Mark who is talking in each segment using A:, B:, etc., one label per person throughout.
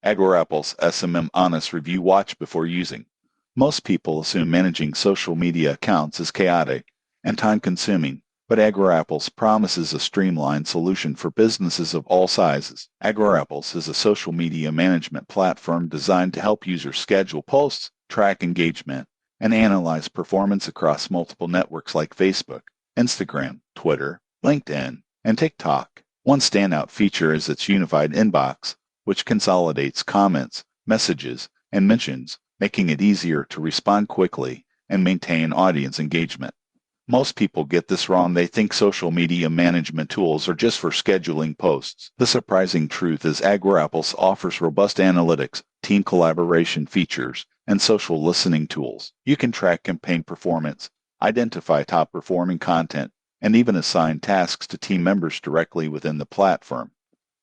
A: AgroApple's SMM Honest Review Watch before using. Most people assume managing social media accounts is chaotic and time-consuming, but AgroApples promises a streamlined solution for businesses of all sizes. AgroApples is a social media management platform designed to help users schedule posts, track engagement, and analyze performance across multiple networks like Facebook, Instagram, Twitter, LinkedIn, and TikTok. One standout feature is its unified inbox, which consolidates comments, messages, and mentions, making it easier to respond quickly and maintain audience engagement. Most people get this wrong. They think social media management tools are just for scheduling posts. The surprising truth is AgroApples offers robust analytics, team collaboration features, and social listening tools. You can track campaign performance, identify top-performing content, and even assign tasks to team members directly within the platform.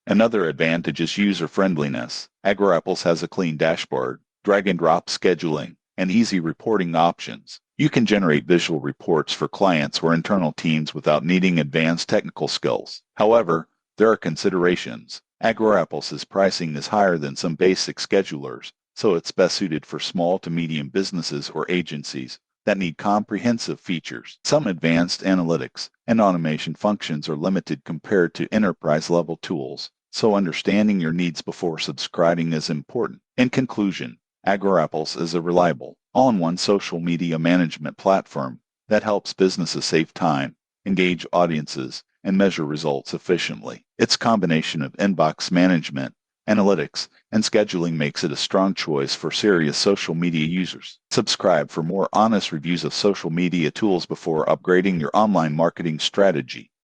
A: Another advantage is user-friendliness. AgroApples has a clean dashboard, drag-and-drop scheduling, and easy reporting options. You can generate visual reports for clients or internal teams without needing advanced technical skills. However, there are considerations. AgroApples' pricing is higher than some basic schedulers, so it's best suited for small to medium businesses or agencies that need comprehensive features. Some advanced analytics and automation functions are limited compared to enterprise-level tools, so understanding your needs before subscribing is important. In conclusion, AgroApples is a reliable, all-in-one social media management platform that helps businesses save time, engage audiences, and measure results efficiently. Its combination of inbox management, analytics, and scheduling makes it a strong choice for serious social media users. Subscribe for more honest reviews of social media tools before upgrading your online marketing strategy.